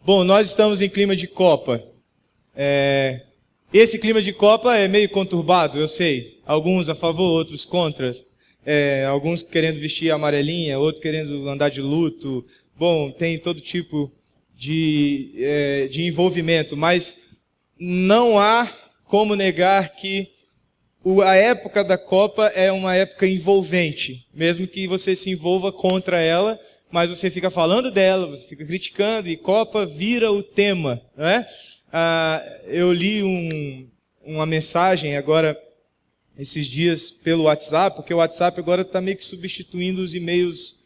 Bom, nós estamos em clima de Copa. Esse clima de Copa é meio conturbado, eu sei. Alguns a favor, outros contra. Alguns querendo vestir amarelinha, outros querendo andar de luto. Bom, tem todo tipo de envolvimento, mas não há como negar que a época da Copa é uma época envolvente, mesmo que você se envolva contra ela, mas você fica falando dela, você fica criticando, e Copa vira o tema, não é? Eu li uma mensagem agora, esses dias, pelo WhatsApp, porque o WhatsApp agora está meio que substituindo os e-mails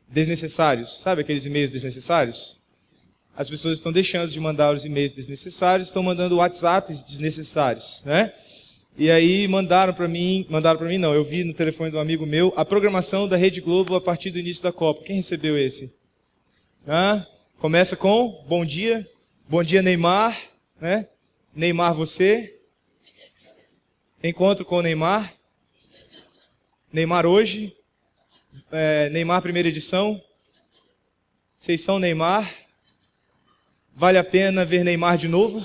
desnecessários. Sabe aqueles e-mails desnecessários? As pessoas estão deixando de mandar os e-mails desnecessários, estão mandando WhatsApps desnecessários, né? E aí mandaram para mim não, eu vi no telefone de um amigo meu, a programação da Rede Globo a partir do início da Copa. Quem recebeu esse? Começa com bom dia Neymar, né? Neymar você, encontro com o Neymar hoje, Neymar primeira edição, vocês são Neymar, vale a pena ver Neymar de novo?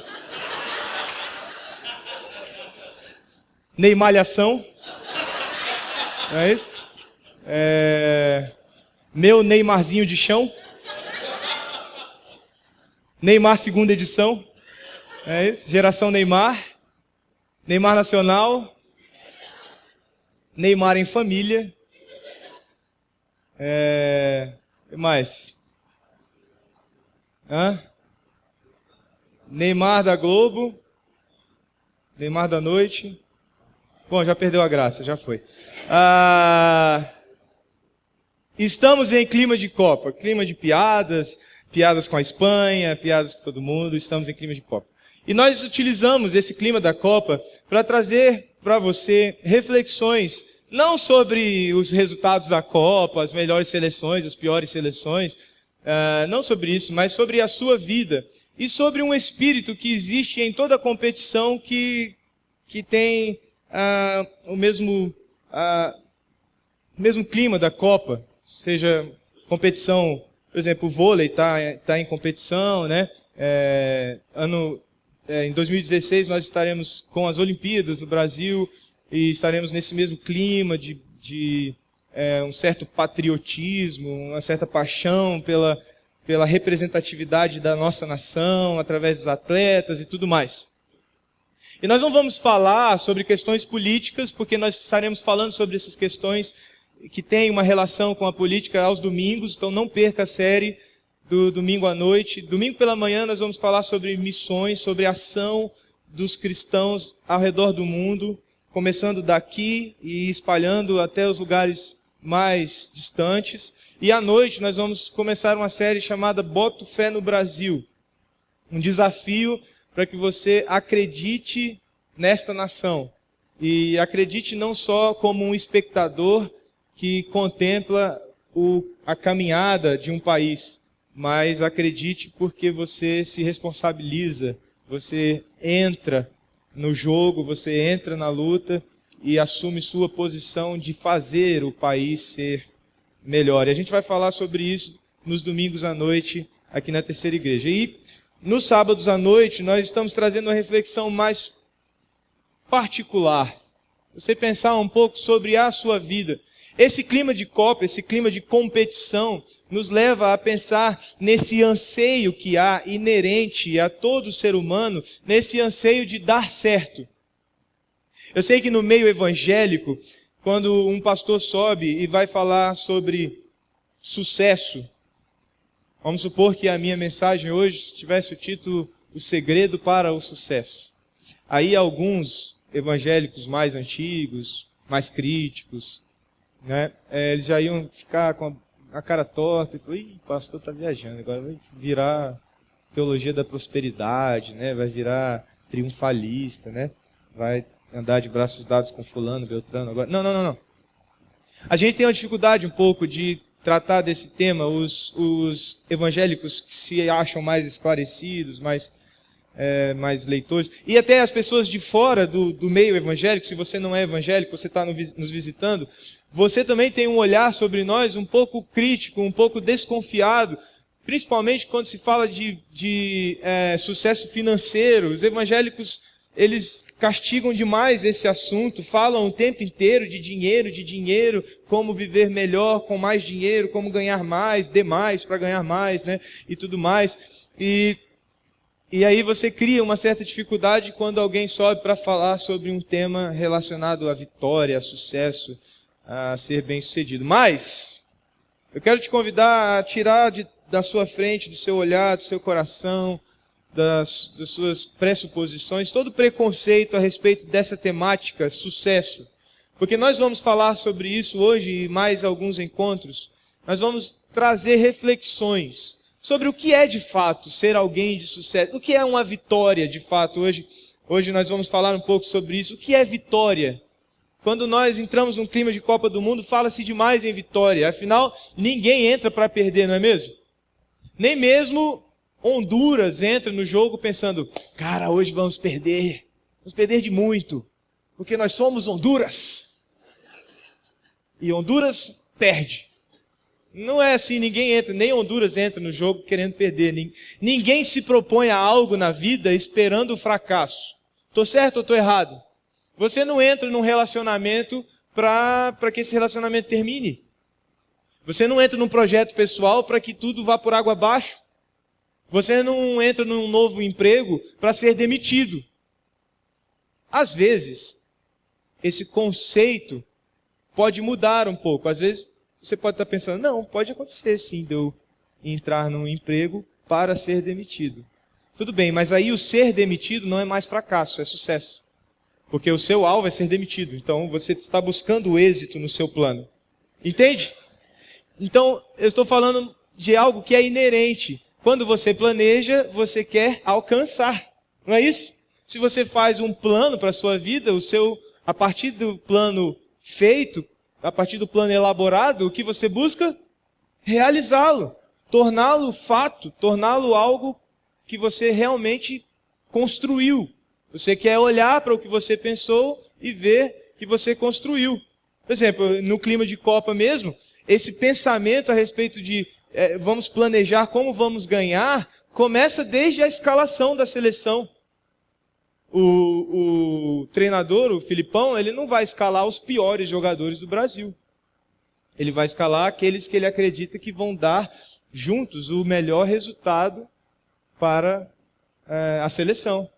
Neymalhação, não é isso? Meu Neymarzinho de chão, Neymar segunda edição, é isso? Geração Neymar, Neymar Nacional, Neymar em família, o que mais? Neymar da Globo, Neymar da noite. Bom, já perdeu a graça, já foi. Estamos em clima de Copa, clima de piadas com a Espanha, piadas com todo mundo, estamos em clima de Copa. E nós utilizamos esse clima da Copa para trazer para você reflexões, não sobre os resultados da Copa, as melhores seleções, as piores seleções, não sobre isso, mas sobre a sua vida. E sobre um espírito que existe em toda competição que tem o mesmo clima da Copa. Seja competição, por exemplo, o vôlei está em competição, né? Em 2016 nós estaremos com as Olimpíadas no Brasil e estaremos nesse mesmo clima de um certo patriotismo, uma certa paixão pela representatividade da nossa nação, através dos atletas e tudo mais. E nós não vamos falar sobre questões políticas, porque nós estaremos falando sobre essas questões que têm uma relação com a política aos domingos, então não perca a série do domingo à noite. Domingo pela manhã nós vamos falar sobre missões, sobre a ação dos cristãos ao redor do mundo, começando daqui e espalhando até os lugares mais distantes. E à noite nós vamos começar uma série chamada Boto Fé no Brasil. Um desafio para que você acredite nesta nação. E acredite não só como um espectador que contempla a caminhada de um país, mas acredite porque você se responsabiliza, você entra no jogo, você entra na luta e assume sua posição de fazer o país ser melhor. E a gente vai falar sobre isso nos domingos à noite aqui na Terceira Igreja. E nos sábados à noite nós estamos trazendo uma reflexão mais particular. Você pensar um pouco sobre a sua vida. Esse clima de Copa, esse clima de competição nos leva a pensar nesse anseio que há inerente a todo ser humano, nesse anseio de dar certo. Eu sei que no meio evangélico, quando um pastor sobe e vai falar sobre sucesso, vamos supor que a minha mensagem hoje tivesse o título O Segredo para o Sucesso. Aí alguns evangélicos mais antigos, mais críticos, né, eles já iam ficar com a cara torta e falar, o pastor está viajando, agora vai virar teologia da prosperidade, né, vai virar triunfalista, né, vai andar de braços dados com fulano, beltrano agora. Não. A gente tem uma dificuldade um pouco de tratar desse tema, os evangélicos que se acham mais esclarecidos, mais leitores, e até as pessoas de fora do meio evangélico. Se você não é evangélico, você está nos visitando, você também tem um olhar sobre nós um pouco crítico, um pouco desconfiado, principalmente quando se fala de sucesso financeiro. Os evangélicos, eles castigam demais esse assunto, falam o tempo inteiro de dinheiro, como viver melhor com mais dinheiro, como ganhar mais, demais para ganhar mais, né? E tudo mais. E aí você cria uma certa dificuldade quando alguém sobe para falar sobre um tema relacionado à vitória, a sucesso, a ser bem-sucedido. Mas eu quero te convidar a tirar da sua frente, do seu olhar, do seu coração, das suas pressuposições, todo preconceito a respeito dessa temática, sucesso. Porque nós vamos falar sobre isso hoje e mais alguns encontros. Nós vamos trazer reflexões sobre o que é de fato ser alguém de sucesso, o que é uma vitória de fato. Hoje nós vamos falar um pouco sobre isso. O que é vitória? Quando nós entramos num clima de Copa do Mundo, fala-se demais em vitória. Afinal, ninguém entra para perder, não é mesmo? Nem mesmo Honduras entra no jogo pensando, cara, hoje vamos perder de muito, porque nós somos Honduras. E Honduras perde. Não é assim, ninguém entra, nem Honduras entra no jogo querendo perder. Ninguém se propõe a algo na vida esperando o fracasso. Estou certo ou estou errado? Você não entra num relacionamento para que esse relacionamento termine. Você não entra num projeto pessoal para que tudo vá por água abaixo. Você não entra num novo emprego para ser demitido. Às vezes, esse conceito pode mudar um pouco. Às vezes, você pode estar pensando, não, pode acontecer sim de eu entrar num emprego para ser demitido. Tudo bem, mas aí o ser demitido não é mais fracasso, é sucesso. Porque o seu alvo é ser demitido. Então, você está buscando o êxito no seu plano. Entende? Então, eu estou falando de algo que é inerente. Quando você planeja, você quer alcançar. Não é isso? Se você faz um plano para a sua vida, a partir do plano feito, a partir do plano elaborado, o que você busca? Realizá-lo. Torná-lo fato, torná-lo algo que você realmente construiu. Você quer olhar para o que você pensou e ver que você construiu. Por exemplo, no clima de Copa mesmo, esse pensamento a respeito de vamos planejar como vamos ganhar, começa desde a escalação da seleção. O treinador, o Filipão, ele não vai escalar os piores jogadores do Brasil. Ele vai escalar aqueles que ele acredita que vão dar juntos o melhor resultado para a seleção,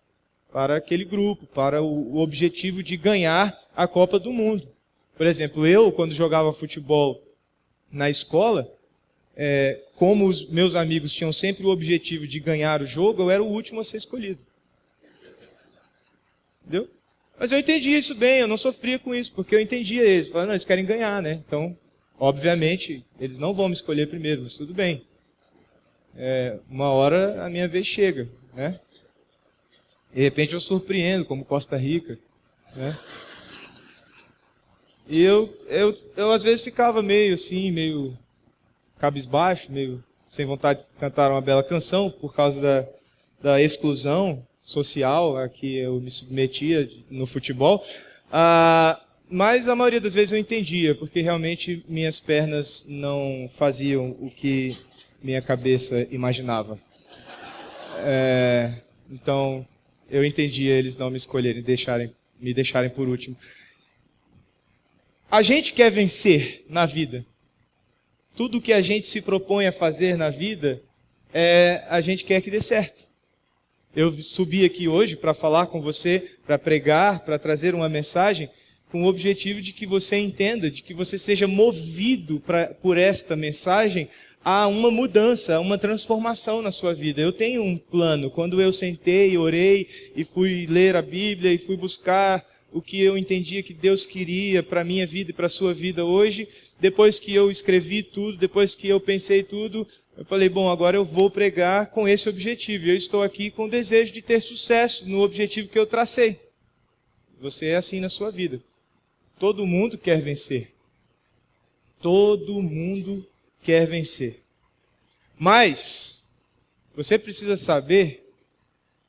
para aquele grupo, para o objetivo de ganhar a Copa do Mundo. Por exemplo, eu, quando jogava futebol na escola, como os meus amigos tinham sempre o objetivo de ganhar o jogo, eu era o último a ser escolhido. Entendeu? Mas eu entendia isso bem, eu não sofria com isso, porque eu entendia eles. Falava, não, eles querem ganhar, né? Então, obviamente, eles não vão me escolher primeiro, mas tudo bem. Uma hora a minha vez chega, né? De repente eu surpreendo, como Costa Rica, né? E eu às vezes ficava meio assim, meio cabisbaixo, meio sem vontade de cantar uma bela canção por causa da exclusão social a que eu me submetia no futebol. Mas a maioria das vezes eu entendia, porque realmente minhas pernas não faziam o que minha cabeça imaginava. Então, eu entendia eles não me escolherem, me deixarem por último. A gente quer vencer na vida. Tudo que a gente se propõe a fazer na vida, a gente quer que dê certo. Eu subi aqui hoje para falar com você, para pregar, para trazer uma mensagem, com o objetivo de que você entenda, de que você seja movido por esta mensagem a uma mudança, a uma transformação na sua vida. Eu tenho um plano. Quando eu sentei, orei e fui ler a Bíblia e fui buscar o que eu entendia que Deus queria para a minha vida e para a sua vida hoje, depois que eu escrevi tudo, depois que eu pensei tudo, eu falei, bom, agora eu vou pregar com esse objetivo. Eu estou aqui com o desejo de ter sucesso no objetivo que eu tracei. Você é assim na sua vida. Todo mundo quer vencer. Todo mundo quer vencer. Mas você precisa saber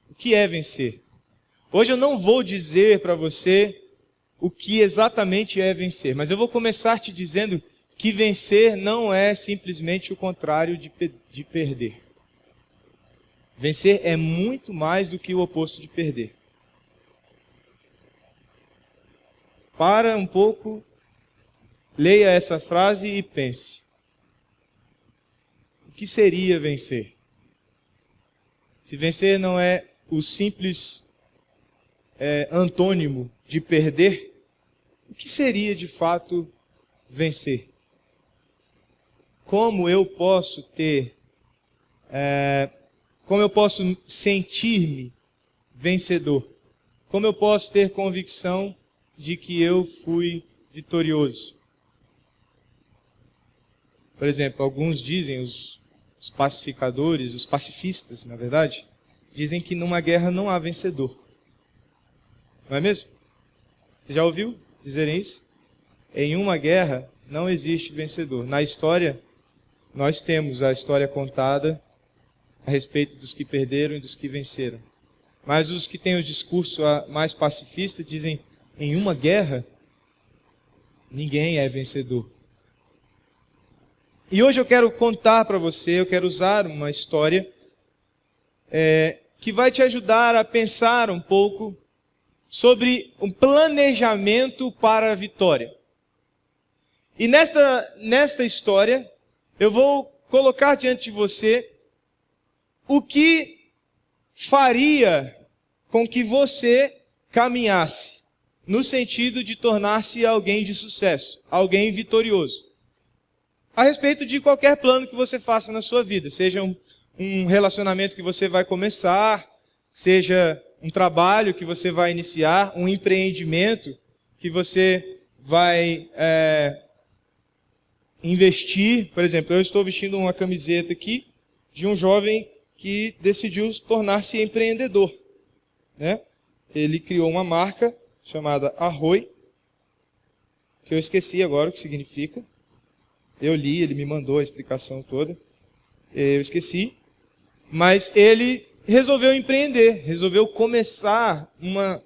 o que é vencer. Hoje eu não vou dizer para você o que exatamente é vencer, mas eu vou começar te dizendo que vencer não é simplesmente o contrário de perder. Vencer é muito mais do que o oposto de perder. Para um pouco, leia essa frase e pense. O que seria vencer? Se vencer não é o simples antônimo de perder, o que seria de fato vencer? Como eu posso como eu posso sentir-me vencedor? Como eu posso ter convicção de que eu fui vitorioso? Por exemplo, alguns dizem, os pacificadores, os pacifistas, na verdade, dizem que numa guerra não há vencedor. Não é mesmo? Você já ouviu dizerem isso? Em uma guerra não existe vencedor. Na história, nós temos a história contada a respeito dos que perderam e dos que venceram. Mas os que têm o discurso mais pacifista dizem, em uma guerra, ninguém é vencedor. E hoje eu quero contar para você, eu quero usar uma história que vai te ajudar a pensar um pouco sobre um planejamento para a vitória. E nesta história, eu vou colocar diante de você o que faria com que você caminhasse no sentido de tornar-se alguém de sucesso, alguém vitorioso. A respeito de qualquer plano que você faça na sua vida, seja um relacionamento que você vai começar, seja um trabalho que você vai iniciar, um empreendimento que você vai investir. Por exemplo, eu estou vestindo uma camiseta aqui de um jovem que decidiu tornar-se empreendedor, né? Ele criou uma marca chamada Arroi, que eu esqueci agora o que significa. Eu li, ele me mandou a explicação toda. Eu esqueci. Mas ele resolveu empreender, resolveu começar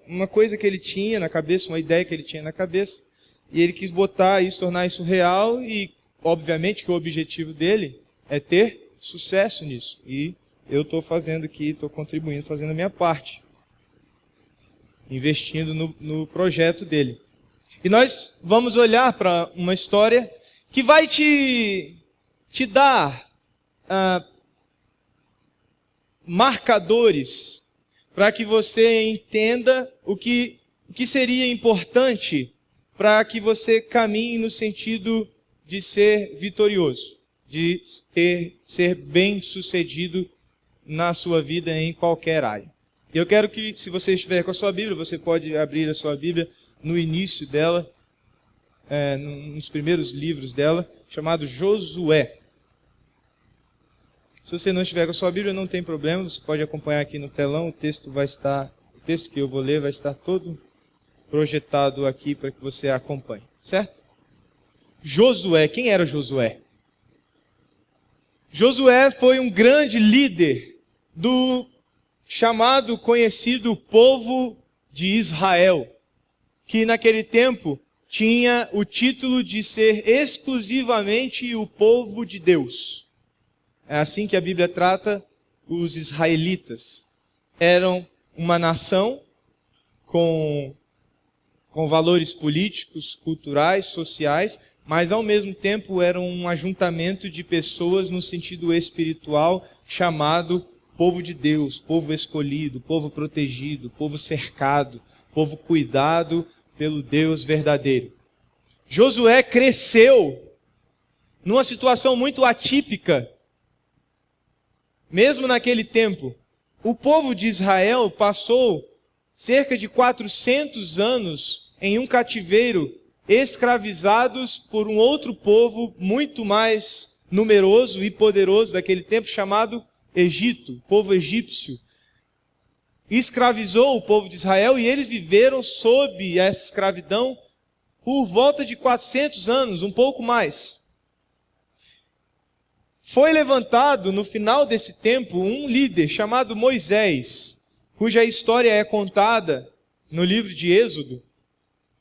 uma coisa que ele tinha na cabeça, uma ideia que ele tinha na cabeça. E ele quis botar isso, tornar isso real e, obviamente, que o objetivo dele é ter sucesso nisso. E eu estou fazendo aqui, estou contribuindo, fazendo a minha parte. Investindo no projeto dele. E nós vamos olhar para uma história que vai te dar marcadores para que você entenda o que seria importante para que você caminhe no sentido de ser vitorioso, de ser bem-sucedido na sua vida em qualquer área. E eu quero que, se você estiver com a sua Bíblia, você pode abrir a sua Bíblia no início dela, nos primeiros livros dela, chamado Josué. Se você não estiver com a sua Bíblia, não tem problema, você pode acompanhar aqui no telão, o texto que eu vou ler vai estar todo projetado aqui para que você acompanhe, certo? Josué, quem era Josué? Josué foi um grande líder do chamado, conhecido povo de Israel, que naquele tempo tinha o título de ser exclusivamente o povo de Deus. É assim que a Bíblia trata os israelitas. Eram uma nação com valores políticos, culturais, sociais, mas ao mesmo tempo eram um ajuntamento de pessoas no sentido espiritual chamado povo de Deus, povo escolhido, povo protegido, povo cercado, povo cuidado pelo Deus verdadeiro. Josué cresceu numa situação muito atípica. Mesmo naquele tempo, o povo de Israel passou cerca de 400 anos em um cativeiro, escravizados por um outro povo muito mais numeroso e poderoso daquele tempo, chamado Egito, o povo egípcio. Escravizou o povo de Israel e eles viveram sob essa escravidão por volta de 400 anos, um pouco mais. Foi levantado no final desse tempo um líder chamado Moisés, cuja história é contada no livro de Êxodo.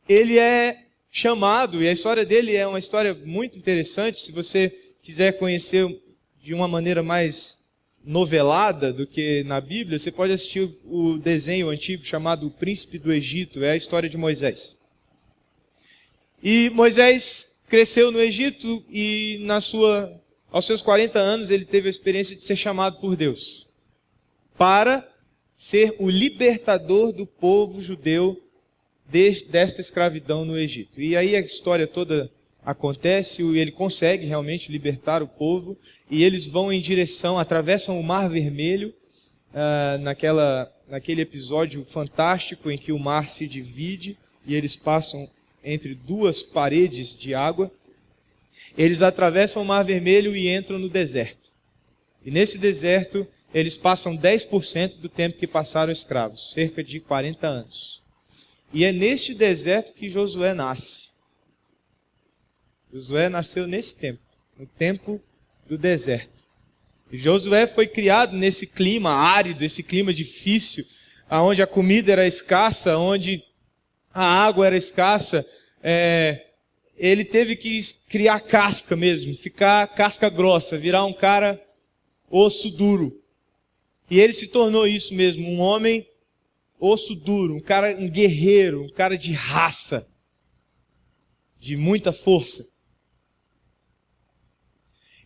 Ele é chamado, e a história dele é uma história muito interessante, se você quiser conhecer de uma maneira mais novelada do que na Bíblia, você pode assistir o desenho antigo chamado O Príncipe do Egito, é a história de Moisés. E Moisés cresceu no Egito e aos seus 40 anos ele teve a experiência de ser chamado por Deus para ser o libertador do povo judeu desta escravidão no Egito. E aí a história toda acontece, e ele consegue realmente libertar o povo, e eles vão em direção, atravessam o Mar Vermelho, naquele episódio fantástico em que o mar se divide, e eles passam entre duas paredes de água. Eles atravessam o Mar Vermelho e entram no deserto. E nesse deserto, eles passam 10% do tempo que passaram escravos, cerca de 40 anos. E é neste deserto que Josué nasce. Josué nasceu nesse tempo, no tempo do deserto. E Josué foi criado nesse clima árido, esse clima difícil, onde a comida era escassa, onde a água era escassa. Ele teve que criar casca mesmo, ficar casca grossa, virar um cara osso duro. E ele se tornou isso mesmo, um homem osso duro, um guerreiro, um cara de raça, de muita força.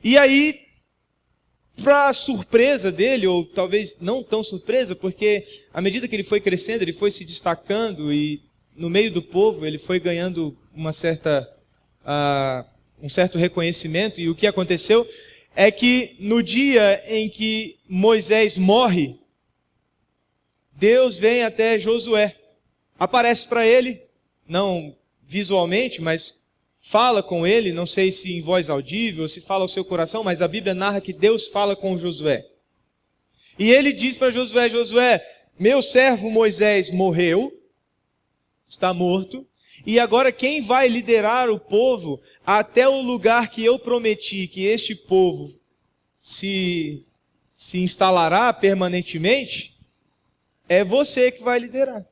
E aí, para surpresa dele, ou talvez não tão surpresa, porque à medida que ele foi crescendo, ele foi se destacando e no meio do povo ele foi ganhando um certo reconhecimento. E o que aconteceu é que no dia em que Moisés morre, Deus vem até Josué, aparece para ele, não visualmente, mas fala com ele, não sei se em voz audível, ou se fala ao seu coração, mas a Bíblia narra que Deus fala com Josué. E ele diz para Josué: Josué, meu servo Moisés morreu, está morto, e agora quem vai liderar o povo até o lugar que eu prometi que este povo se instalará permanentemente, é você que vai liderar.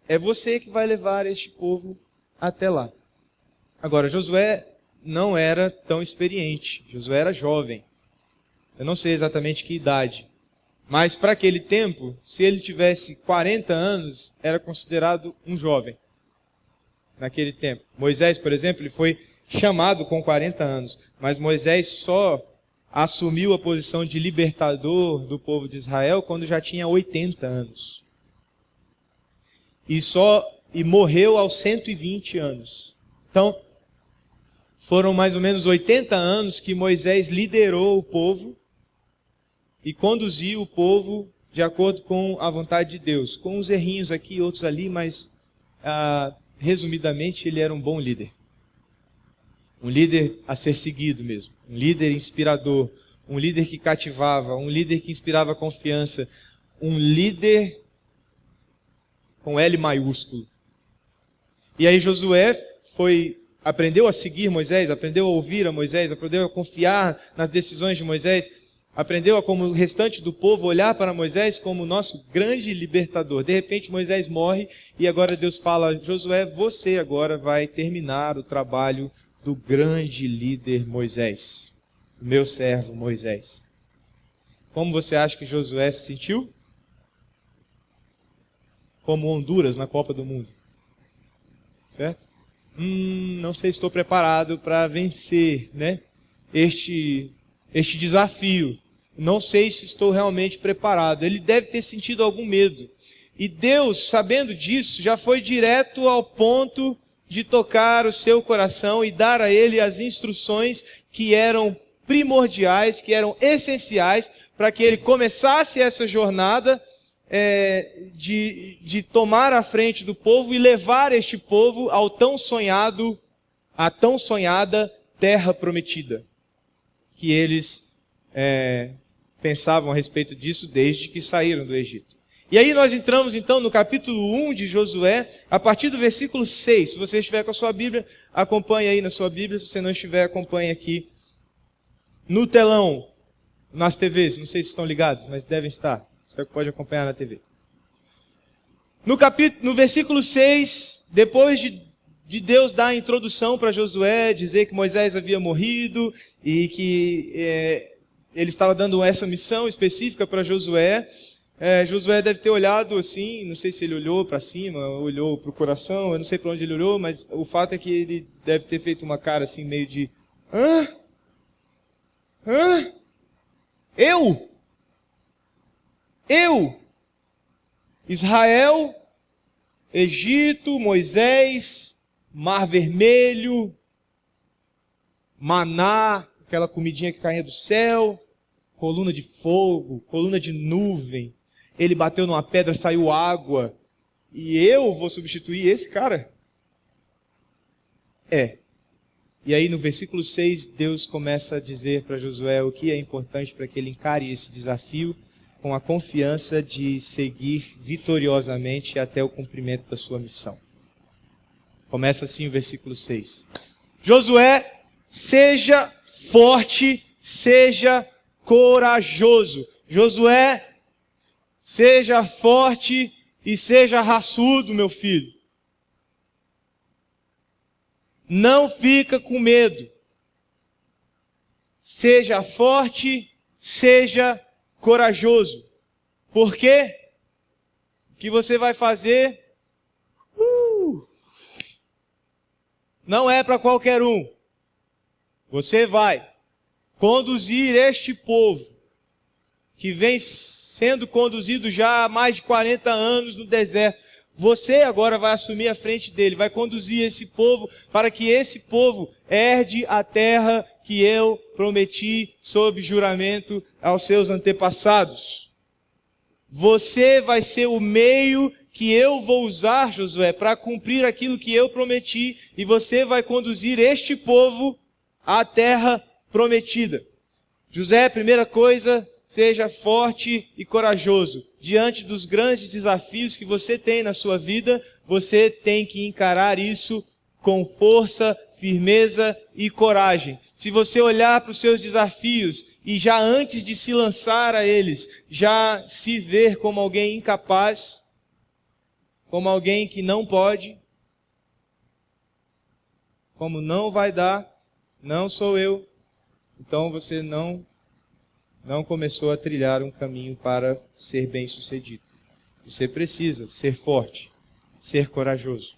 É você que vai levar este povo até lá. Agora, Josué não era tão experiente. Josué era jovem. Eu não sei exatamente que idade. Mas para aquele tempo, se ele tivesse 40 anos, era considerado um jovem. Naquele tempo. Moisés, por exemplo, ele foi chamado com 40 anos. Mas Moisés só assumiu a posição de libertador do povo de Israel quando já tinha 80 anos. E morreu aos 120 anos. Então, foram mais ou menos 80 anos que Moisés liderou o povo e conduziu o povo de acordo com a vontade de Deus. Com uns errinhos aqui, outros ali, mas resumidamente ele era um bom líder. Um líder a ser seguido mesmo. Um líder inspirador. Um líder que cativava. Um líder que inspirava confiança. Um líder com L maiúsculo. E aí Josué aprendeu a seguir Moisés, aprendeu a ouvir a Moisés, aprendeu a confiar nas decisões de Moisés, aprendeu a, como o restante do povo, olhar para Moisés como nosso grande libertador. De repente Moisés morre e agora Deus fala: Josué, você agora vai terminar o trabalho do grande líder Moisés, o meu servo Moisés. Como você acha que Josué se sentiu? Como Honduras na Copa do Mundo. Certo? Não sei se estou preparado para vencer, né? este desafio. Não sei se estou realmente preparado. Ele deve ter sentido algum medo. E Deus, sabendo disso, já foi direto ao ponto de tocar o seu coração e dar a ele as instruções que eram primordiais, que eram essenciais para que ele começasse essa jornada de tomar a frente do povo e levar este povo à tão sonhada terra prometida, que eles pensavam a respeito disso desde que saíram do Egito. E aí nós entramos então no capítulo 1 de Josué, a partir do versículo 6. Se você estiver com a sua Bíblia, acompanhe aí na sua Bíblia. Se você não estiver, acompanhe aqui no telão, nas TVs. Não sei se estão ligados, mas devem estar. Você pode acompanhar na TV. No versículo 6, depois de de Deus dar a introdução para Josué, dizer que Moisés havia morrido e que ele estava dando essa missão específica para Josué. Josué deve ter olhado assim, não sei se ele olhou para cima, olhou para o coração, eu não sei para onde ele olhou, mas o fato é que ele deve ter feito uma cara assim meio de: hã? Hã? Eu? Israel, Egito, Moisés, Mar Vermelho, maná, aquela comidinha que caía do céu, coluna de fogo, coluna de nuvem. Ele bateu numa pedra, saiu água. E eu vou substituir esse cara? E aí no versículo 6, Deus começa a dizer para Josué o que é importante para que ele encare esse desafio com a confiança de seguir vitoriosamente até o cumprimento da sua missão. Começa assim o versículo 6. Josué, seja forte, seja corajoso. Josué, seja forte e seja raçudo, meu filho. Não fica com medo. Seja forte, seja corajoso. Por quê? O que você vai fazer não é para qualquer um. Você vai conduzir este povo que vem sendo conduzido já há mais de 40 anos no deserto. Você agora vai assumir a frente dele, vai conduzir esse povo para que esse povo herde a terra que eu prometi sob juramento aos seus antepassados. Você vai ser o meio que eu vou usar, Josué, para cumprir aquilo que eu prometi, e você vai conduzir este povo à terra prometida. José, primeira coisa, seja forte e corajoso. Diante dos grandes desafios que você tem na sua vida, você tem que encarar isso com força, firmeza e coragem. Se você olhar para os seus desafios e já antes de se lançar a eles, já se ver como alguém incapaz, como alguém que não pode, como não vai dar, não sou eu, então você não começou a trilhar um caminho para ser bem-sucedido. Você precisa ser forte, ser corajoso.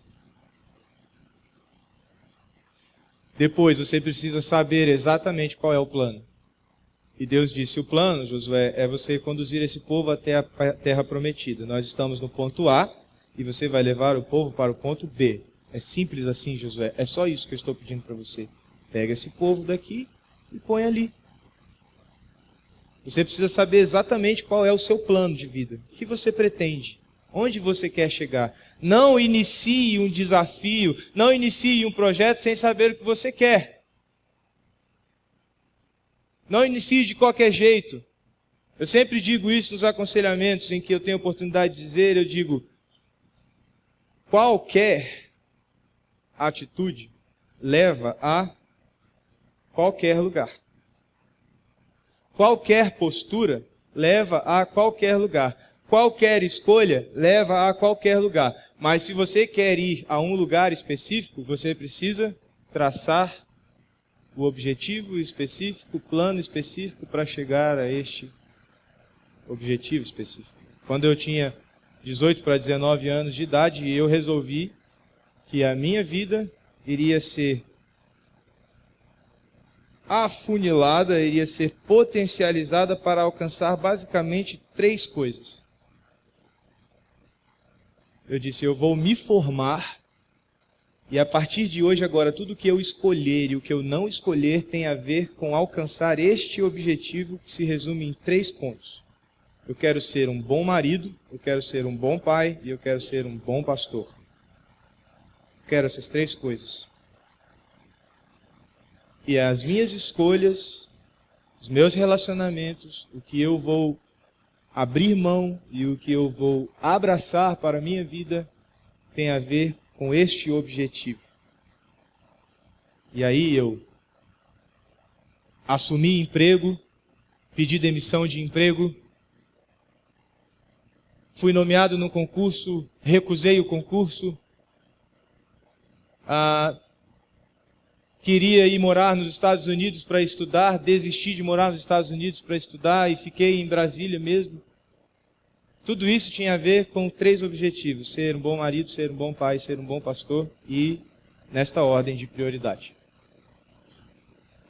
Depois, você precisa saber exatamente qual é o plano. E Deus disse, o plano, Josué, é você conduzir esse povo até a terra prometida. Nós estamos no ponto A e você vai levar o povo para o ponto B. É simples assim, Josué. É só isso que eu estou pedindo para você. Pega esse povo daqui e põe ali. Você precisa saber exatamente qual é o seu plano de vida. O que você pretende? Onde você quer chegar? Não inicie um desafio, não inicie um projeto sem saber o que você quer. Não inicie de qualquer jeito. Eu sempre digo isso nos aconselhamentos em que eu tenho oportunidade de dizer, eu digo, qualquer atitude leva a qualquer lugar. Qualquer postura leva a qualquer lugar. Qualquer escolha leva a qualquer lugar. Mas se você quer ir a um lugar específico, você precisa traçar o objetivo específico, o plano específico para chegar a este objetivo específico. Quando eu tinha 18 para 19 anos de idade, eu resolvi que a minha vida iria ser afunilada, iria ser potencializada para alcançar basicamente 3 coisas. Eu disse, eu vou me formar e a partir de hoje agora tudo que eu escolher e o que eu não escolher tem a ver com alcançar este objetivo que se resume em 3 pontos. Eu quero ser um bom marido, eu quero ser um bom pai e eu quero ser um bom pastor. Eu quero essas 3 coisas. E as minhas escolhas, os meus relacionamentos, o que eu vou abrir mão e o que eu vou abraçar para a minha vida tem a ver com este objetivo. E aí eu assumi emprego, pedi demissão de emprego, fui nomeado no concurso, recusei o concurso, queria ir morar nos Estados Unidos para estudar, desisti de morar nos Estados Unidos para estudar e fiquei em Brasília mesmo. Tudo isso tinha a ver com 3 objetivos: ser um bom marido, ser um bom pai, ser um bom pastor, e nesta ordem de prioridade.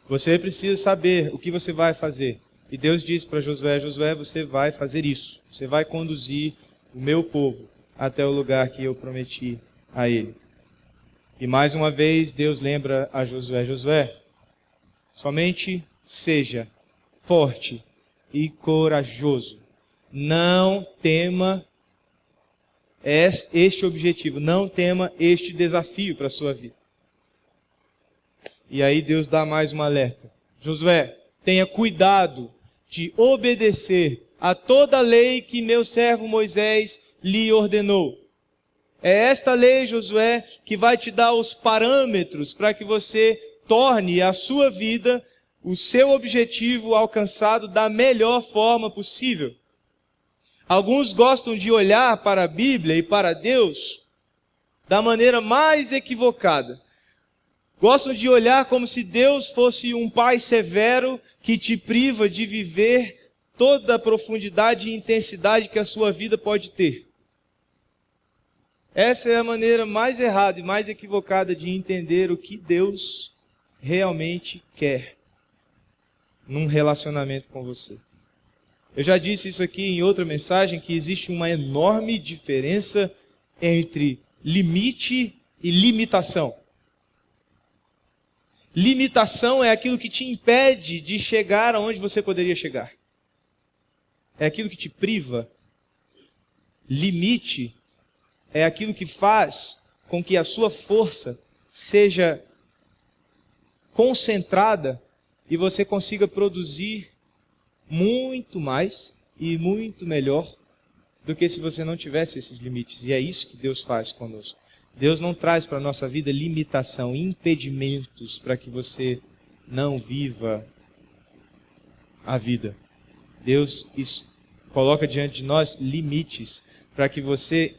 Você precisa saber o que você vai fazer. E Deus disse para Josué: Josué, você vai fazer isso. Você vai conduzir o meu povo até o lugar que eu prometi a ele. E mais uma vez Deus lembra a Josué: Josué, somente seja forte e corajoso. Não tema este objetivo, não tema este desafio para a sua vida. E aí Deus dá mais um alerta: Josué, tenha cuidado de obedecer a toda a lei que meu servo Moisés lhe ordenou. É esta lei, Josué, que vai te dar os parâmetros para que você torne a sua vida, o seu objetivo alcançado da melhor forma possível. Alguns gostam de olhar para a Bíblia e para Deus da maneira mais equivocada. Gostam de olhar como se Deus fosse um pai severo que te priva de viver toda a profundidade e intensidade que a sua vida pode ter. Essa é a maneira mais errada e mais equivocada de entender o que Deus realmente quer num relacionamento com você. Eu já disse isso aqui em outra mensagem, que existe uma enorme diferença entre limite e limitação. Limitação é aquilo que te impede de chegar aonde você poderia chegar. É aquilo que te priva. Limite é aquilo que faz com que a sua força seja concentrada e você consiga produzir muito mais e muito melhor do que se você não tivesse esses limites. E é isso que Deus faz conosco. Deus não traz para a nossa vida limitação, impedimentos para que você não viva a vida. Deus coloca diante de nós limites para que você,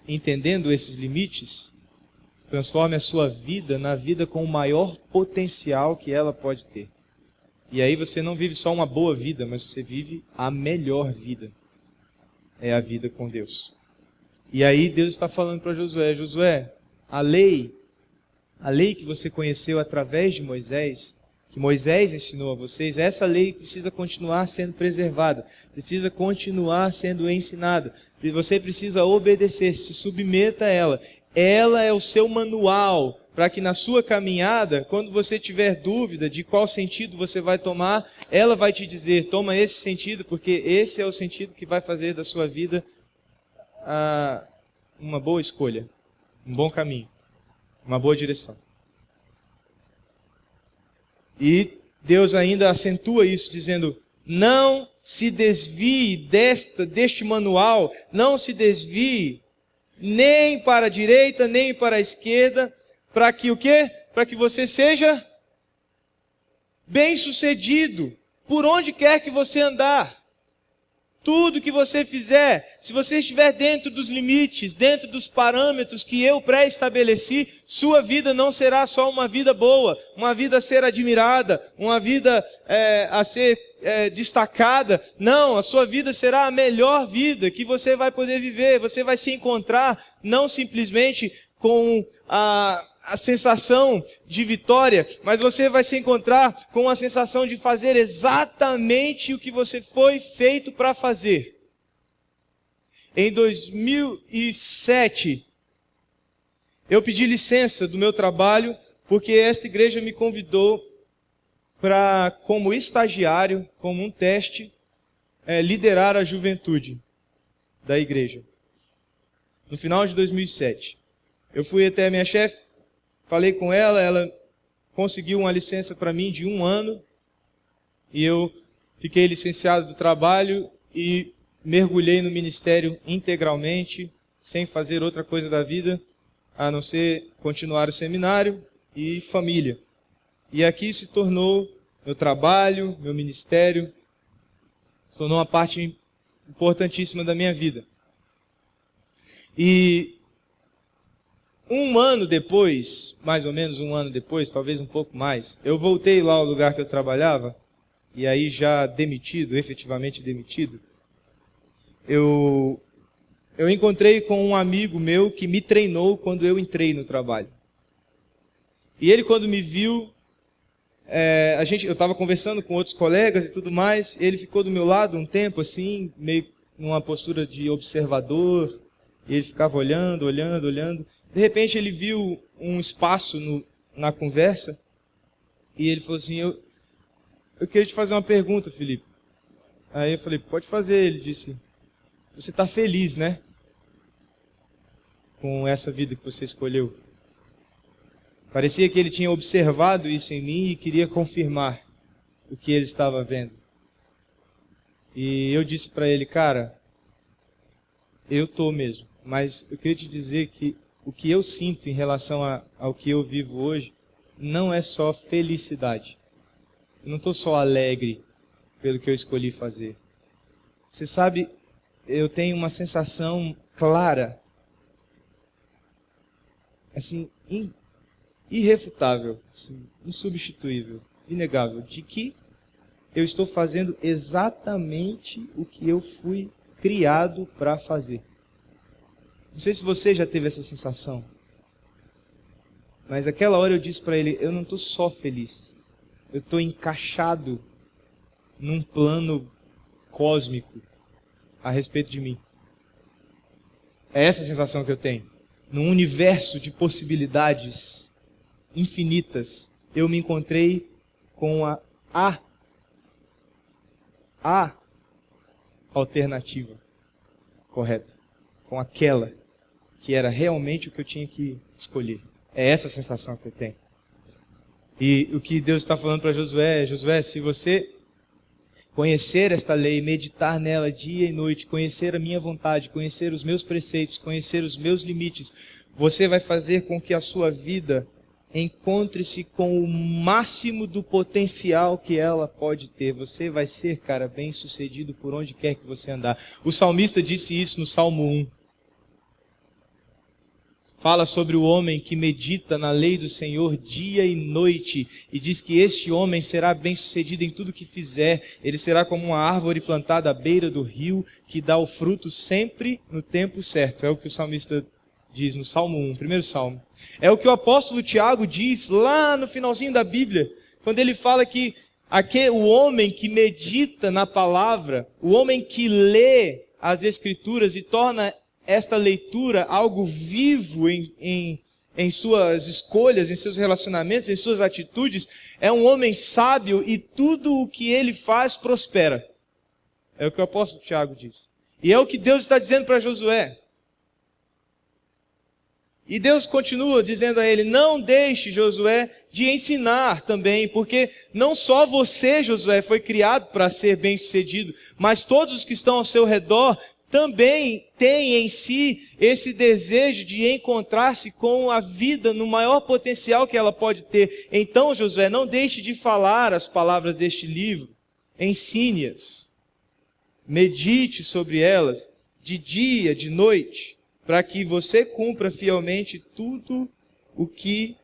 entendendo esses limites, transforme a sua vida na vida com o maior potencial que ela pode ter. E aí você não vive só uma boa vida, mas você vive a melhor vida. É a vida com Deus. E aí Deus está falando para Josué: Josué, a lei que você conheceu através de Moisés, que Moisés ensinou a vocês, essa lei precisa continuar sendo preservada, precisa continuar sendo ensinada. E você precisa obedecer, se submeta a ela. Ela é o seu manual para que na sua caminhada, quando você tiver dúvida de qual sentido você vai tomar, ela vai te dizer: toma esse sentido, porque esse é o sentido que vai fazer da sua vida uma boa escolha, um bom caminho, uma boa direção. E Deus ainda acentua isso, dizendo: não se desvie deste manual, não se desvie nem para a direita, nem para a esquerda, para que o quê? Para que você seja bem-sucedido, por onde quer que você andar. Tudo que você fizer, se você estiver dentro dos limites, dentro dos parâmetros que eu pré-estabeleci, sua vida não será só uma vida boa, uma vida a ser admirada, uma vida a ser destacada. Não, a sua vida será a melhor vida que você vai poder viver. Você vai se encontrar não simplesmente com a sensação de vitória, mas você vai se encontrar com a sensação de fazer exatamente o que você foi feito para fazer. Em 2007, eu pedi licença do meu trabalho, porque esta igreja me convidou para, como estagiário, como um teste, liderar a juventude da igreja. No final de 2007. Eu fui até a minha chefe, falei com ela, ela conseguiu uma licença para mim de 1 ano, e eu fiquei licenciado do trabalho e mergulhei no ministério integralmente, sem fazer outra coisa da vida, a não ser continuar o seminário e família. E aqui se tornou meu trabalho, meu ministério, se tornou uma parte importantíssima da minha vida. E Um ano depois, mais ou menos um ano depois, talvez um pouco mais, eu voltei lá ao lugar que eu trabalhava, e aí já demitido, efetivamente demitido, eu encontrei com um amigo meu que me treinou quando eu entrei no trabalho. E ele, quando me viu, eu estava conversando com outros colegas e tudo mais, ele ficou do meu lado um tempo assim, meio numa postura de observador, e ele ficava olhando, olhando, olhando. De repente ele viu um espaço na conversa, e ele falou assim, eu queria te fazer uma pergunta, Felipe. Aí eu falei, pode fazer. Ele disse, você está feliz, né? Com essa vida que você escolheu. Parecia que ele tinha observado isso em mim e queria confirmar o que ele estava vendo. E eu disse para ele, cara, eu estou mesmo, mas eu queria te dizer que o que eu sinto em relação ao que eu vivo hoje não é só felicidade. Eu não estou só alegre pelo que eu escolhi fazer. Você sabe, eu tenho uma sensação clara, assim, irrefutável, assim, insubstituível, inegável, de que eu estou fazendo exatamente o que eu fui criado para fazer. Não sei se você já teve essa sensação, mas aquela hora eu disse para ele, eu não estou só feliz, eu estou encaixado num plano cósmico a respeito de mim. É essa a sensação que eu tenho. Num universo de possibilidades infinitas, eu me encontrei com a alternativa correta, com aquela que era realmente o que eu tinha que escolher. É essa a sensação que eu tenho. E o que Deus está falando para Josué é, Josué, se você conhecer esta lei, meditar nela dia e noite, conhecer a minha vontade, conhecer os meus preceitos, conhecer os meus limites, você vai fazer com que a sua vida encontre-se com o máximo do potencial que ela pode ter. Você vai ser, cara, bem-sucedido por onde quer que você andar. O salmista disse isso no Salmo 1. Fala sobre o homem que medita na lei do Senhor dia e noite, e diz que este homem será bem-sucedido em tudo que fizer. Ele será como uma árvore plantada à beira do rio, que dá o fruto sempre no tempo certo. É o que o salmista diz no Salmo 1, primeiro salmo. É o que o apóstolo Tiago diz lá no finalzinho da Bíblia, quando ele fala que o homem que medita na palavra, o homem que lê as Escrituras e torna esta leitura algo vivo em suas escolhas, em seus relacionamentos, em suas atitudes, é um homem sábio e tudo o que ele faz prospera. É o que o apóstolo Tiago diz. E é o que Deus está dizendo para Josué. E Deus continua dizendo a ele, não deixe, Josué, de ensinar também, porque não só você, Josué, foi criado para ser bem-sucedido, mas todos os que estão ao seu redor também têm em si esse desejo de encontrar-se com a vida no maior potencial que ela pode ter. Então, Josué, não deixe de falar as palavras deste livro, ensine-as, medite sobre elas, de dia, de noite, para que você cumpra fielmente tudo o que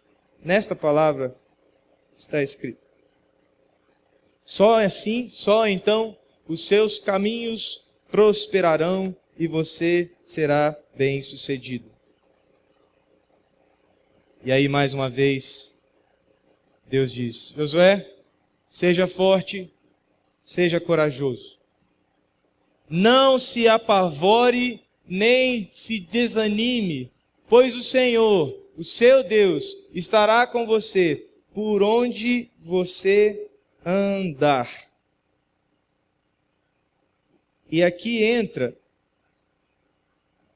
nesta palavra está escrito. Só assim, só então, os seus caminhos prosperarão e você será bem-sucedido. E aí, mais uma vez, Deus diz, Josué, seja forte, seja corajoso. Não se apavore, nem se desanime, pois o Senhor, o seu Deus, estará com você por onde você andar. E aqui entra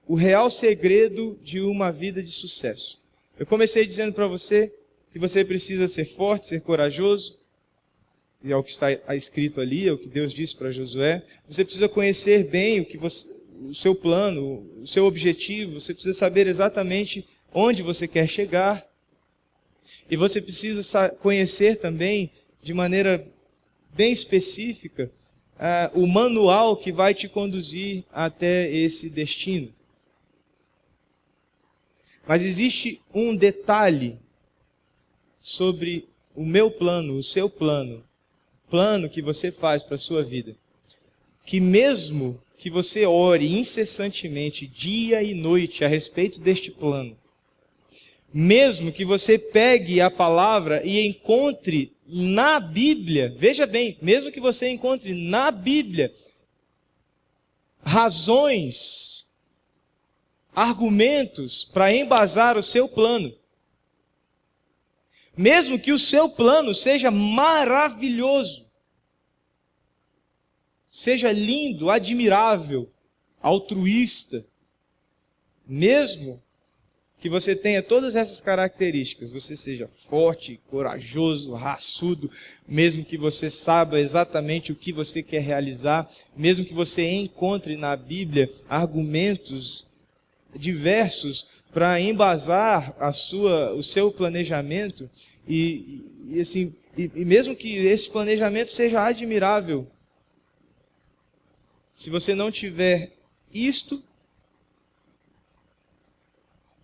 o real segredo de uma vida de sucesso. Eu comecei dizendo para você que você precisa ser forte, ser corajoso, e é o que está escrito ali, é o que Deus disse para Josué. Você precisa conhecer bem o seu plano, o seu objetivo, você precisa saber exatamente onde você quer chegar. E você precisa conhecer também, de maneira bem específica, o manual que vai te conduzir até esse destino. Mas existe um detalhe sobre o meu plano, o seu plano, o plano que você faz para a sua vida, que mesmo que você ore incessantemente, dia e noite, a respeito deste plano, mesmo que você pegue a palavra e encontre na Bíblia, veja bem, mesmo que você encontre na Bíblia razões, argumentos para embasar o seu plano, mesmo que o seu plano seja maravilhoso, seja lindo, admirável, altruísta, mesmo que você tenha todas essas características, você seja forte, corajoso, raçudo, mesmo que você saiba exatamente o que você quer realizar, mesmo que você encontre na Bíblia argumentos diversos para embasar o seu planejamento, e mesmo que esse planejamento seja admirável, se você não tiver isto,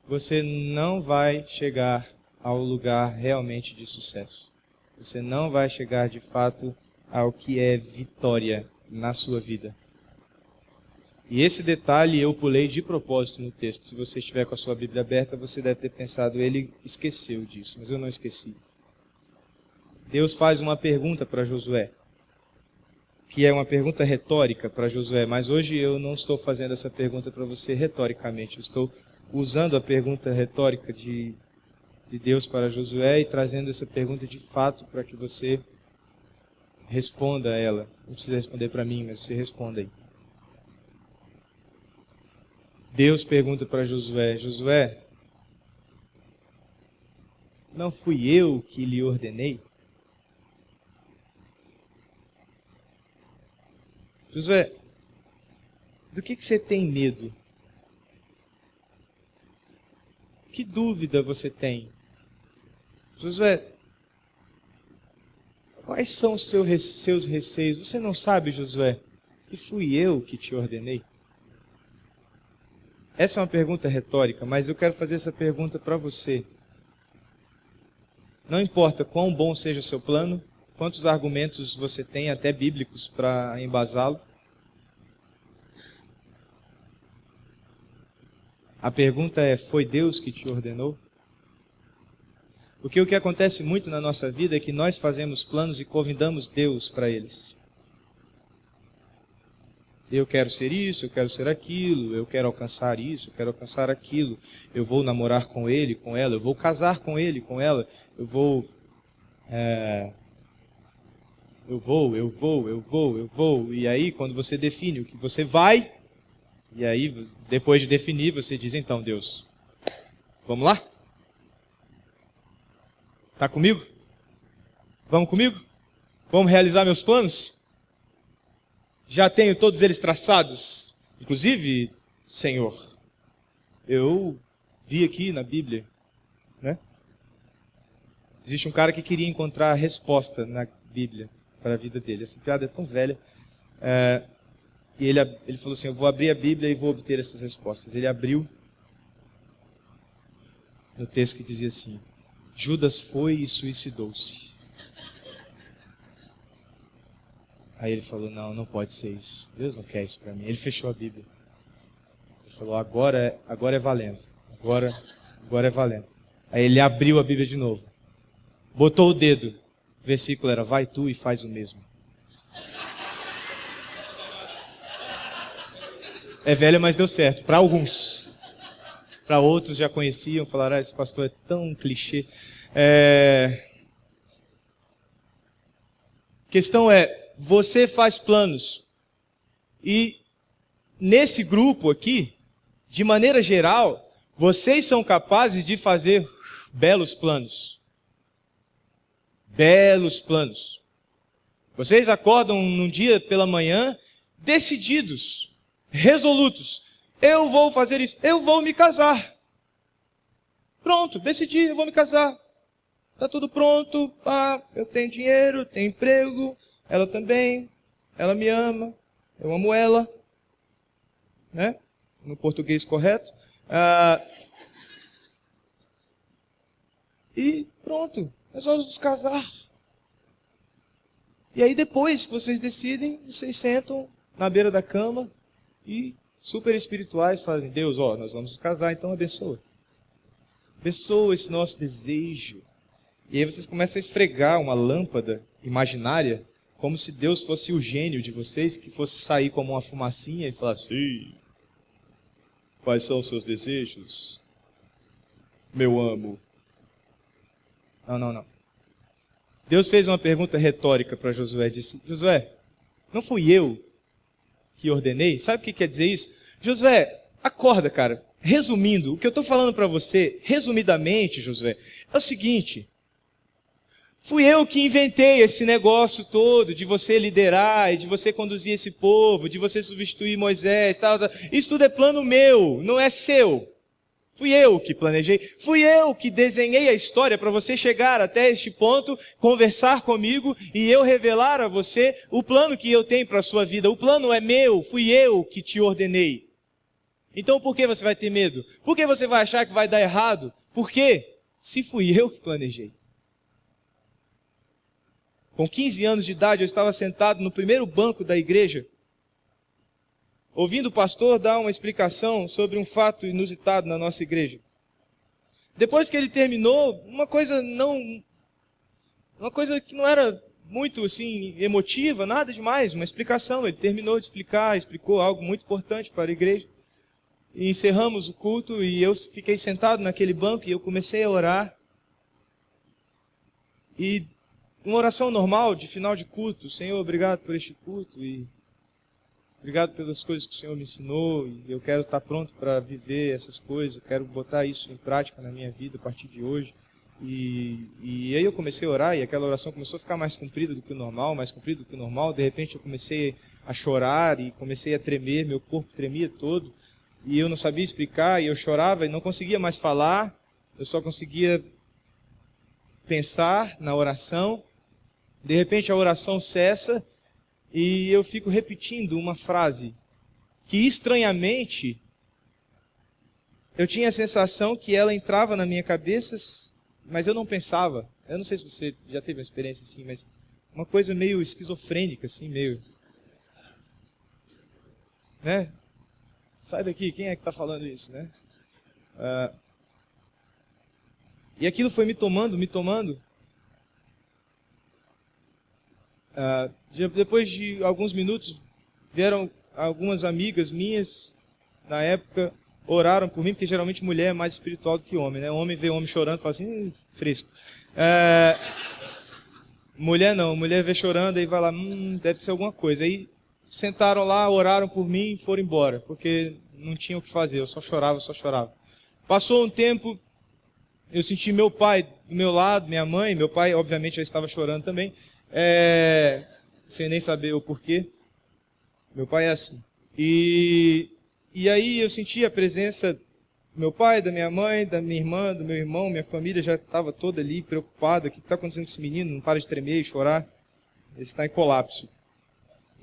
você não vai chegar ao lugar realmente de sucesso. Você não vai chegar de fato ao que é vitória na sua vida. E esse detalhe eu pulei de propósito no texto. Se você estiver com a sua Bíblia aberta, você deve ter pensado, ele esqueceu disso, mas eu não esqueci. Deus faz uma pergunta para Josué, que é uma pergunta retórica para Josué, mas hoje eu não estou fazendo essa pergunta para você retoricamente, eu estou usando a pergunta retórica de Deus para Josué e trazendo essa pergunta de fato para que você responda a ela. Não precisa responder para mim, mas você responda aí. Deus pergunta para Josué, Josué, não fui eu que lhe ordenei? Josué, do que você tem medo? Que dúvida você tem? Josué, quais são os seus receios? Você não sabe, Josué, que fui eu que te ordenei? Essa é uma pergunta retórica, mas eu quero fazer essa pergunta para você. Não importa quão bom seja o seu plano, quantos argumentos você tem, até bíblicos, para embasá-lo. A pergunta é, foi Deus que te ordenou? Porque o que acontece muito na nossa vida é que nós fazemos planos e convidamos Deus para eles. Eu quero ser isso, eu quero ser aquilo, eu quero alcançar isso, eu quero alcançar aquilo. Eu vou namorar com ele, com ela, eu vou casar com ele, com ela, eu vou. E aí, quando você define o que você vai, e aí, depois de definir, você diz, então, Deus, vamos lá? Está comigo? Vamos comigo? Vamos realizar meus planos? Já tenho todos eles traçados. Inclusive, Senhor, eu vi aqui na Bíblia, né? Existe um cara que queria encontrar a resposta na Bíblia para a vida dele. Essa piada é tão velha. E ele falou assim, eu vou abrir a Bíblia e vou obter essas respostas. Ele abriu no texto que dizia assim, Judas foi e suicidou-se. Aí ele falou, não pode ser isso. Deus não quer isso para mim. Ele fechou a Bíblia. Ele falou, agora é valendo. Agora é valendo. Aí ele abriu a Bíblia de novo. Botou o dedo. O versículo era, vai tu e faz o mesmo. É velha, mas deu certo. Para alguns. Para outros já conheciam, falaram, esse pastor é tão clichê. Questão é, você faz planos. E nesse grupo aqui, de maneira geral, vocês são capazes de fazer belos planos. Belos planos. Vocês acordam num dia pela manhã, decididos, resolutos. Eu vou fazer isso, eu vou me casar. Pronto, decidi, eu vou me casar. Está tudo pronto, eu tenho dinheiro, tenho emprego, ela também, ela me ama, eu amo ela, né? No português correto. e pronto, nós vamos nos casar. E aí depois que vocês decidem, vocês sentam na beira da cama e super espirituais fazem, Deus, nós vamos nos casar, então abençoa. Abençoa esse nosso desejo. E aí vocês começam a esfregar uma lâmpada imaginária, como se Deus fosse o gênio de vocês, que fosse sair como uma fumacinha e falar assim, quais são os seus desejos, meu amo? Não. Deus fez uma pergunta retórica para Josué, disse, Josué, não fui eu que ordenei? Sabe o que quer dizer isso? Josué, acorda, cara. Resumindo, o que eu estou falando para você, resumidamente, Josué, é o seguinte, fui eu que inventei esse negócio todo de você liderar e de você conduzir esse povo, de você substituir Moisés, tal. Isso tudo é plano meu, não é seu. Fui eu que planejei, fui eu que desenhei a história para você chegar até este ponto, conversar comigo e eu revelar a você o plano que eu tenho para a sua vida. O plano é meu, fui eu que te ordenei. Então por que você vai ter medo? Por que você vai achar que vai dar errado? Por quê? Se fui eu que planejei. Com 15 anos de idade eu estava sentado no primeiro banco da igreja, ouvindo o pastor dar uma explicação sobre um fato inusitado na nossa igreja. Depois que ele terminou, uma coisa que não era muito assim emotiva, nada demais, uma explicação. Ele terminou de explicar, explicou algo muito importante para a igreja. E encerramos o culto e eu fiquei sentado naquele banco e eu comecei a orar. E uma oração normal de final de culto, Senhor, obrigado por este culto e obrigado pelas coisas que o Senhor me ensinou e eu quero estar pronto para viver essas coisas, eu quero botar isso em prática na minha vida a partir de hoje. E aí eu comecei a orar e aquela oração começou a ficar mais comprida do que o normal, mais comprida do que o normal. De repente eu comecei a chorar e comecei a tremer, meu corpo tremia todo e eu não sabia explicar e eu chorava e não conseguia mais falar, eu só conseguia pensar na oração. De repente a oração cessa e eu fico repetindo uma frase que estranhamente eu tinha a sensação que ela entrava na minha cabeça, mas eu não pensava. Eu não sei se você já teve uma experiência assim, mas uma coisa meio esquizofrênica, assim, meio... né? Sai daqui, quem é que está falando isso, né? E aquilo foi me tomando. Depois de alguns minutos, vieram algumas amigas minhas, na época, oraram por mim, porque geralmente mulher é mais espiritual do que homem, né? Homem vê homem chorando e fala assim, fresco. Mulher não, mulher vê chorando e vai lá, deve ser alguma coisa. Aí sentaram lá, oraram por mim e foram embora, porque não tinha o que fazer, eu só chorava. Passou um tempo, eu senti meu pai do meu lado, minha mãe, meu pai obviamente já estava chorando também, sem nem saber o porquê. Meu pai é assim. E aí eu senti a presença do meu pai, da minha mãe, da minha irmã, do meu irmão, minha família já estava toda ali preocupada. O que está acontecendo com esse menino? Não para de tremer e chorar. Ele está em colapso.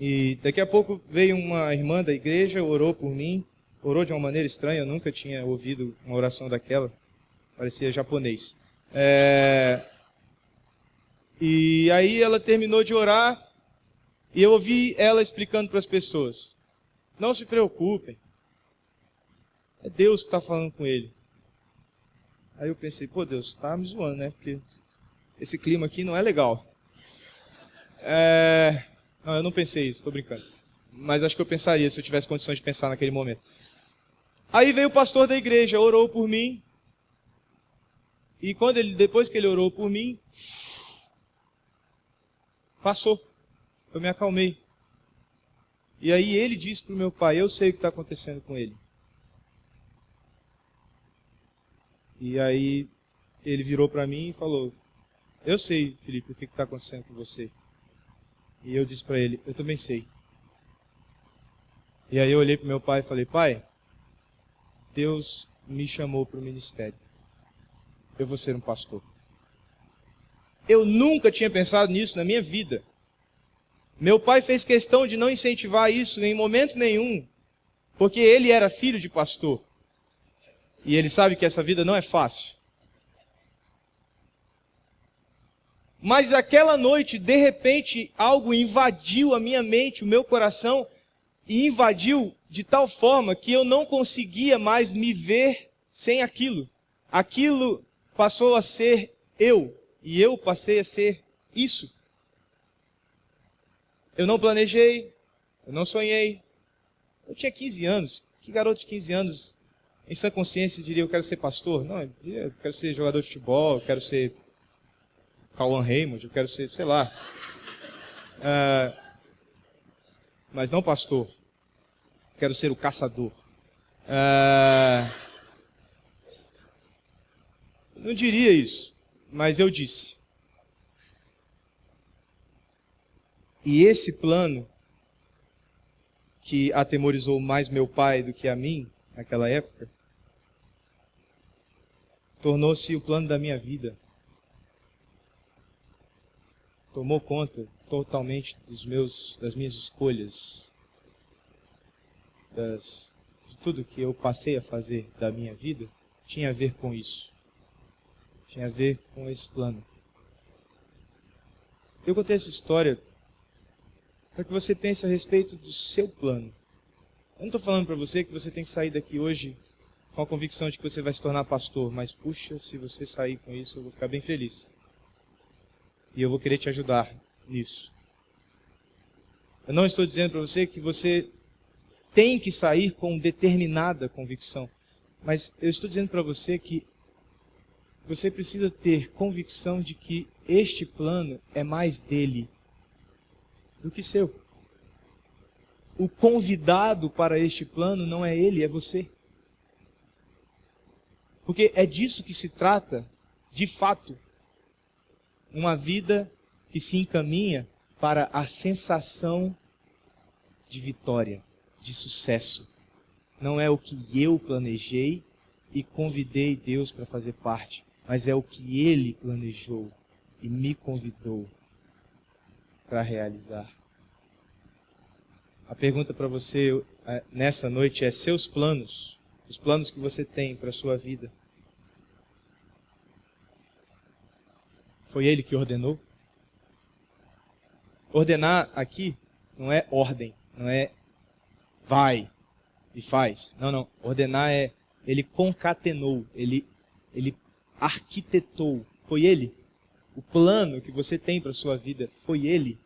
E daqui a pouco veio uma irmã da igreja, orou por mim, orou de uma maneira estranha, eu nunca tinha ouvido uma oração daquela, parecia japonês. E aí ela terminou de orar e eu ouvi ela explicando para as pessoas, não se preocupem, é Deus que está falando com ele. Aí eu pensei, pô, Deus, está me zoando, né? Porque esse clima aqui não é legal. Não, eu não pensei isso, estou brincando. Mas acho que eu pensaria se eu tivesse condições de pensar naquele momento. Aí veio o pastor da igreja, orou por mim. E depois que ele orou por mim, passou. Eu me acalmei. E aí ele disse para o meu pai, eu sei o que está acontecendo com ele. E aí ele virou para mim e falou, eu sei, Felipe, o que está acontecendo com você. E eu disse para ele, eu também sei. E aí eu olhei para o meu pai e falei, pai, Deus me chamou para o ministério. Eu vou ser um pastor. Eu nunca tinha pensado nisso na minha vida. Meu pai fez questão de não incentivar isso em momento nenhum, porque ele era filho de pastor. E ele sabe que essa vida não é fácil. Mas aquela noite, de repente, algo invadiu a minha mente, o meu coração, e invadiu de tal forma que eu não conseguia mais me ver sem aquilo. Aquilo passou a ser eu, e eu passei a ser isso. Eu não planejei, eu não sonhei. Eu tinha 15 anos. Que garoto de 15 anos, em sã consciência, diria, eu quero ser pastor? Não, eu quero ser jogador de futebol, eu quero ser Cauã Raymond, eu quero ser, sei lá. Mas não pastor. Quero ser o caçador. Não diria isso, mas eu disse. E esse plano, que atemorizou mais meu pai do que a mim, naquela época, tornou-se o plano da minha vida. Tomou conta totalmente das minhas escolhas, de tudo que eu passei a fazer da minha vida, tinha a ver com isso. Tinha a ver com esse plano. Eu contei essa história para que você pense a respeito do seu plano. Eu não estou falando para você que você tem que sair daqui hoje com a convicção de que você vai se tornar pastor, mas puxa, se você sair com isso, eu vou ficar bem feliz. E eu vou querer te ajudar nisso. Eu não estou dizendo para você que você tem que sair com determinada convicção, mas eu estou dizendo para você que você precisa ter convicção de que este plano é mais dele do que seu. O convidado para este plano não é ele, é você. Porque é disso que se trata, de fato, uma vida que se encaminha para a sensação de vitória, de sucesso. Não é o que eu planejei e convidei Deus para fazer parte, mas é o que Ele planejou e me convidou para realizar. A pergunta para você nessa noite é: seus planos, os planos que você tem para a sua vida, foi Ele que ordenou? Ordenar aqui não é ordem, não é vai e faz. Não. Ordenar é Ele concatenou, Ele arquitetou. Foi Ele. O plano que você tem para a sua vida, foi Ele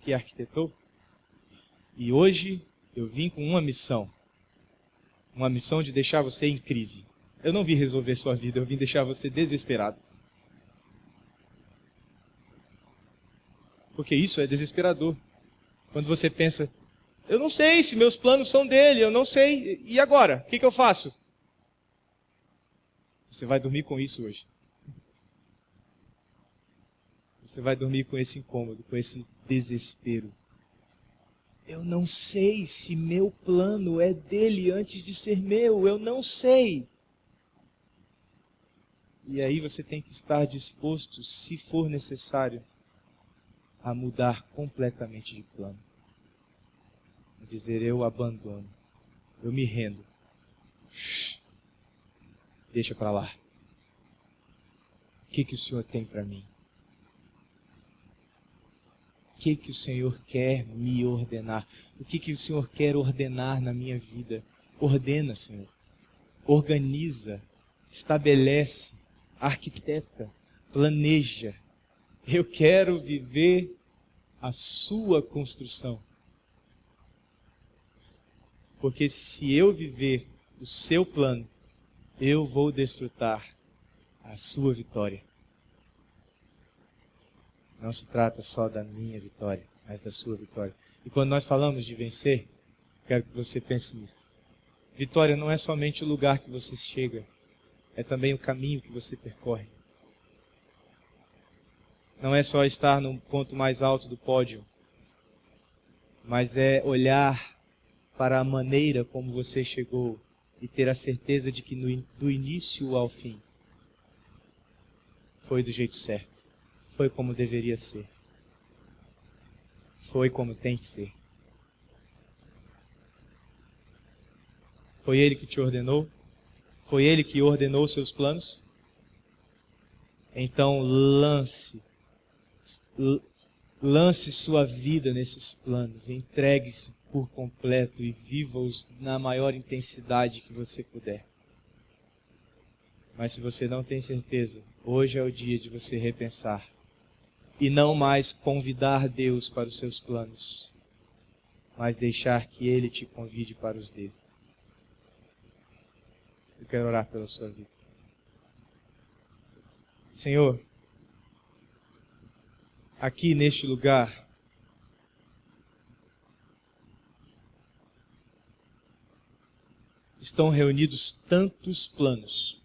que arquitetou. E hoje eu vim com uma missão de deixar você em crise. Eu não vim resolver sua vida, eu vim deixar você desesperado. Porque isso é desesperador. Quando você pensa, eu não sei se meus planos são dele, eu não sei, e agora? O que eu faço? Você vai dormir com isso hoje. Você vai dormir com esse incômodo, com esse desespero. Eu não sei se meu plano é dele antes de ser meu, eu não sei. E aí você tem que estar disposto, se for necessário, a mudar completamente de plano. A dizer, eu abandono, eu me rendo. Deixa para lá. O que o Senhor tem para mim? O que o Senhor quer me ordenar? O que o Senhor quer ordenar na minha vida? Ordena, Senhor. Organiza, estabelece, arquiteta, planeja. Eu quero viver a sua construção. Porque se eu viver o seu plano, eu vou desfrutar a sua vitória. Não se trata só da minha vitória, mas da sua vitória. E quando nós falamos de vencer, quero que você pense nisso. Vitória não é somente o lugar que você chega, é também o caminho que você percorre. Não é só estar no ponto mais alto do pódio, mas é olhar para a maneira como você chegou e ter a certeza de que do início ao fim foi do jeito certo. Foi como deveria ser. Foi como tem que ser. Foi Ele que te ordenou? Foi Ele que ordenou os seus planos? então lance sua vida nesses planos, entregue-se por completo e viva-os na maior intensidade que você puder. Mas se você não tem certeza, hoje é o dia de você repensar e não mais convidar Deus para os seus planos, mas deixar que Ele te convide para os dele. Eu quero orar pela sua vida. Senhor, aqui neste lugar, estão reunidos tantos planos,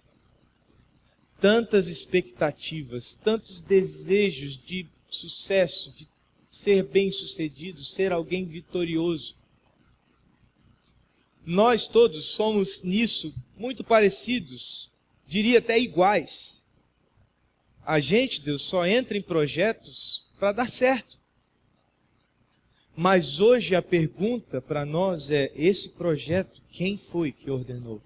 tantas expectativas, tantos desejos de sucesso, de ser bem-sucedido, ser alguém vitorioso. Nós todos somos nisso muito parecidos, diria até iguais. A gente, Deus, só entra em projetos para dar certo. Mas hoje a pergunta para nós é: esse projeto, quem foi que ordenou?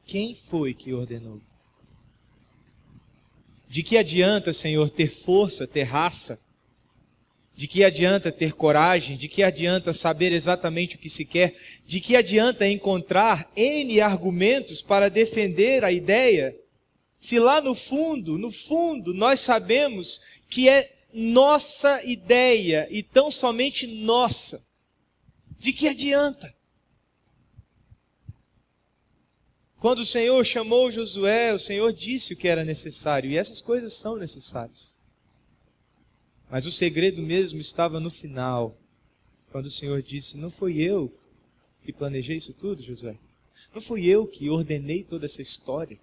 Quem foi que ordenou? De que adianta, Senhor, ter força, ter raça? De que adianta ter coragem? De que adianta saber exatamente o que se quer? De que adianta encontrar N argumentos para defender a ideia? Se lá no fundo, nós sabemos que é nossa ideia e tão somente nossa. De que adianta? Quando o Senhor chamou Josué, o Senhor disse o que era necessário, e essas coisas são necessárias. Mas o segredo mesmo estava no final, quando o Senhor disse: não fui eu que planejei isso tudo, Josué. Não fui eu que ordenei toda essa história.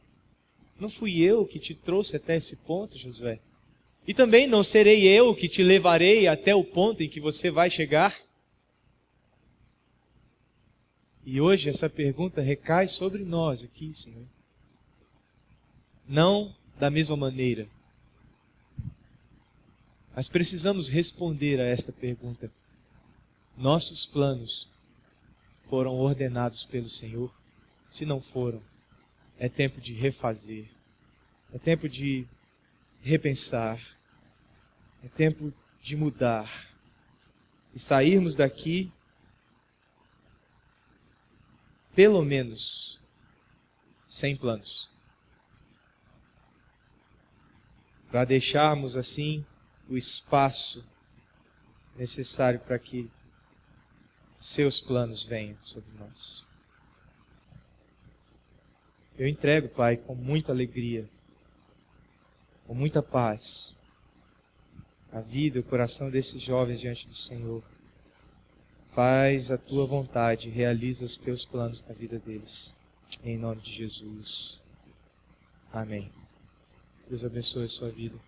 Não fui eu que te trouxe até esse ponto, Josué. E também não serei eu que te levarei até o ponto em que você vai chegar. E hoje essa pergunta recai sobre nós aqui, Senhor. Não da mesma maneira. Mas precisamos responder a esta pergunta. Nossos planos foram ordenados pelo Senhor? Se não foram, é tempo de refazer. É tempo de repensar. É tempo de mudar. E sairmos daqui, pelo menos, sem planos. Para deixarmos assim o espaço necessário para que seus planos venham sobre nós. Eu entrego, Pai, com muita alegria, com muita paz, a vida e o coração desses jovens diante do Senhor. Faz a tua vontade, realiza os teus planos na vida deles. Em nome de Jesus. Amém. Deus abençoe a sua vida.